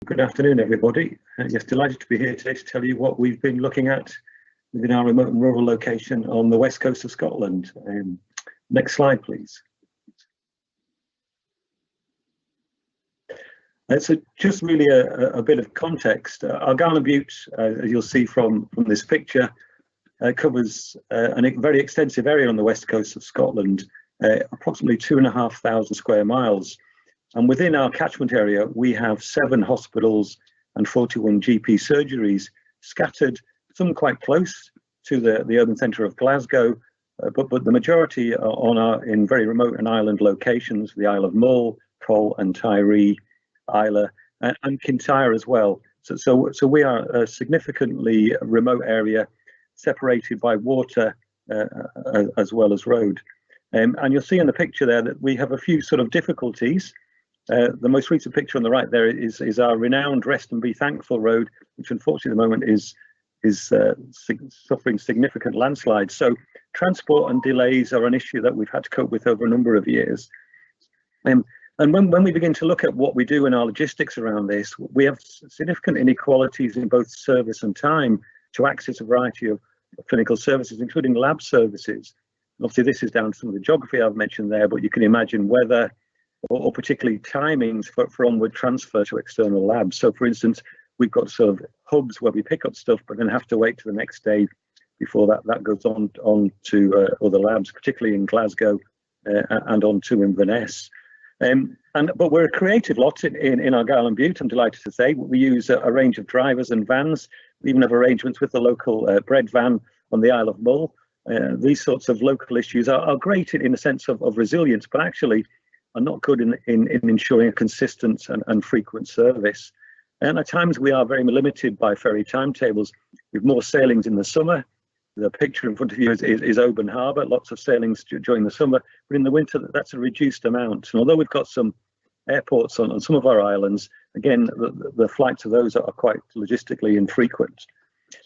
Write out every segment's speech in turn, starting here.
Good afternoon, everybody. Yes, delighted to be here today to tell you what we've been looking at within our remote and rural location on the west coast of Scotland. Next slide, please. So just really a bit of context. Argyll and Bute, as you'll see from this picture, covers a very extensive area on the west coast of Scotland, approximately 2,500 square miles. And within our catchment area, we have 7 hospitals and 41 GP surgeries scattered, some quite close to the urban centre of Glasgow, but the majority are in very remote and island locations, the Isle of Mull, Col and Tiree, Islay, and Kintyre as well. So we are a significantly remote area separated by water as well as road. And you'll see in the picture there that we have a few sort of difficulties. The most recent picture on the right there is our renowned Rest and Be Thankful road, which unfortunately at the moment is suffering significant landslides. So transport and delays are an issue that we've had to cope with over a number of years. And when we begin to look at what we do in our logistics around this, we have significant inequalities in both service and time to access a variety of clinical services, including lab services. Obviously, this is down to some of the geography I've mentioned there, but you can imagine weather or particularly timings for onward transfer to external labs. So, for instance, we've got sort of hubs where we pick up stuff, but then have to wait to the next day before that goes on to other labs, particularly in Glasgow and on to Inverness. But we're a creative lot in Argyll and Bute, I'm delighted to say. We use a range of drivers and vans. We even have arrangements with the local bread van on the Isle of Mull. These sorts of local issues are great in a sense of resilience, but actually are not good in ensuring a consistent and frequent service. And at times we are very limited by ferry timetables. We have more sailings in the summer. The picture in front of you is Oban Harbour, lots of sailings during the summer, but in the winter that's a reduced amount. And although we've got some airports on some of our islands, again, the flights of those are quite logistically infrequent.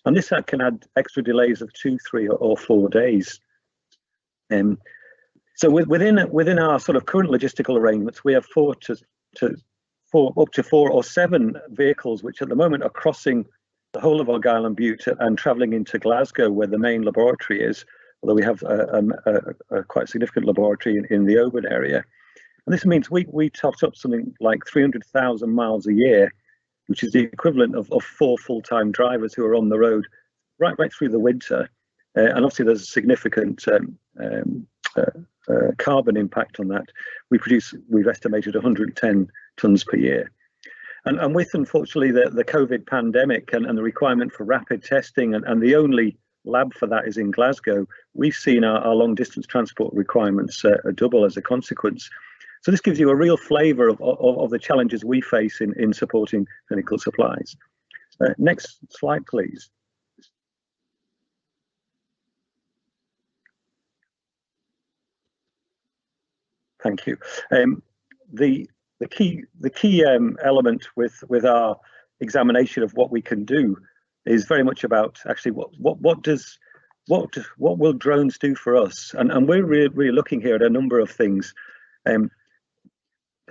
And this can add extra delays of 2, 3 or 4 days. So within our sort of current logistical arrangements, we have up to 4 or 7 vehicles, which at the moment are crossing the whole of Argyll and Bute and travelling into Glasgow, where the main laboratory is, although we have a quite significant laboratory in the Oban area. And this means we tot up something like 300,000 miles a year, which is the equivalent of 4 full-time drivers who are on the road right through the winter. And obviously there's a significant carbon impact on that. We've estimated 110 tonnes per year. And with, unfortunately, the COVID pandemic and the requirement for rapid testing, and the only lab for that is in Glasgow, we've seen our long distance transport requirements double as a consequence. So this gives you a real flavour of the challenges we face in supporting clinical supplies. Next slide, please. Thank you. The key element with our examination of what we can do is very much about actually what will drones do for us, and we're really looking here at a number of things.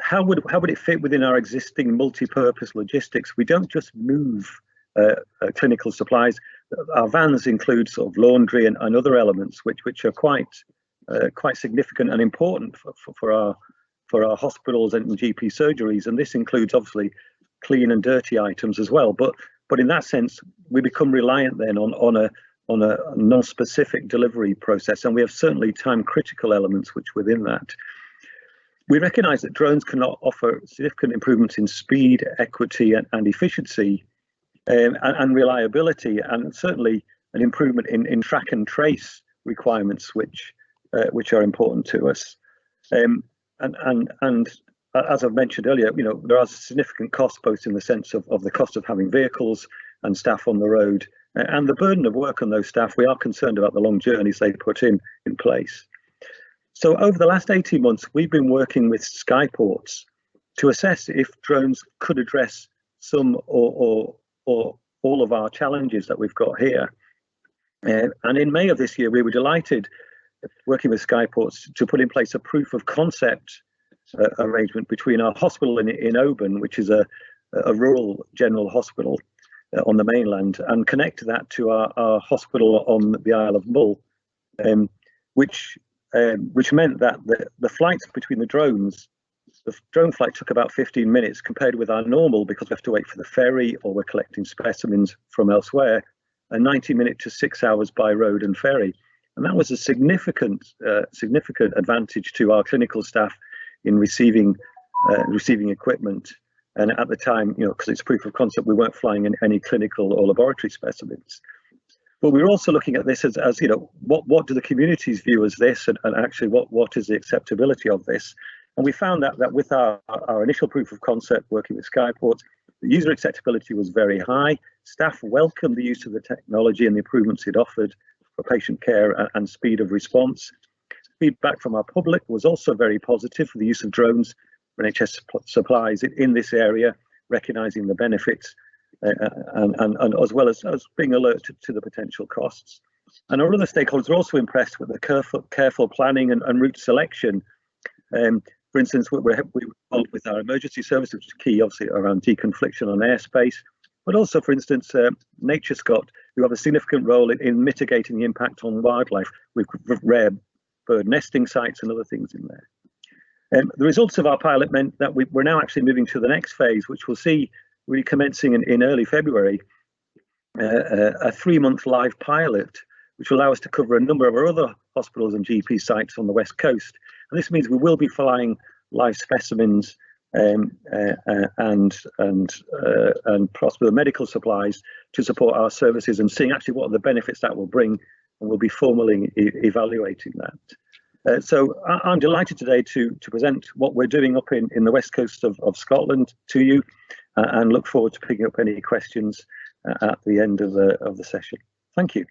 How would it fit within our existing multi-purpose logistics? We don't just move clinical supplies. Our vans include sort of laundry and other elements which are quite significant and important for our hospitals and GP surgeries, and this includes obviously clean and dirty items as well. But in that sense, we become reliant then on a non-specific delivery process, and we have certainly time-critical elements which within that. We recognise that drones cannot offer significant improvements in speed, equity, and efficiency, and reliability, and certainly an improvement in track and trace requirements, which are important to us. And as I've mentioned earlier, there are significant costs, both in the sense of the cost of having vehicles and staff on the road, and the burden of work on those staff. We are concerned about the long journeys they put in place. So over the last 18 months, we've been working with Skyports to assess if drones could address some or all of our challenges that we've got here. And in May of this year, we were delighted, working with Skyports, to put in place a proof of concept arrangement between our hospital in Oban, which is a a rural general hospital on the mainland and connect that to our hospital on the Isle of Mull, which meant that the flights between the drone flight took about 15 minutes compared with our normal, because we have to wait for the ferry or we're collecting specimens from elsewhere, a 90-minute to 6 hours by road and ferry. And that was a significant advantage to our clinical staff in receiving equipment. And at the time, because it's proof of concept, we weren't flying in any clinical or laboratory specimens. But we were also looking at this as what do the communities view as this, and actually what is the acceptability of this? And we found that with our initial proof of concept working with Skyport, the user acceptability was very high. Staff welcomed the use of the technology and the improvements it offered for patient care and speed of response. Feedback from our public was also very positive for the use of drones for NHS supplies in this area, recognising the benefits and as well as being alert to the potential costs. And our other stakeholders were also impressed with the careful planning and route selection. For instance, we're involved with our emergency service, which is key, obviously, around deconfliction on airspace, but also, for instance, NatureScot, who have a significant role in mitigating the impact on wildlife with rare bird nesting sites and other things in there. The results of our pilot meant that we're now actually moving to the next phase, which we'll see really commencing in early February, a 3-month live pilot, which will allow us to cover a number of our other hospitals and GP sites on the West Coast. And this means we will be flying live specimens and possible medical supplies to support our services, and seeing actually what are the benefits that will bring, and we'll be formally evaluating that. So I'm delighted today to present what we're doing up in the West Coast of Scotland to you, and look forward to picking up any questions at the end of the session. Thank you.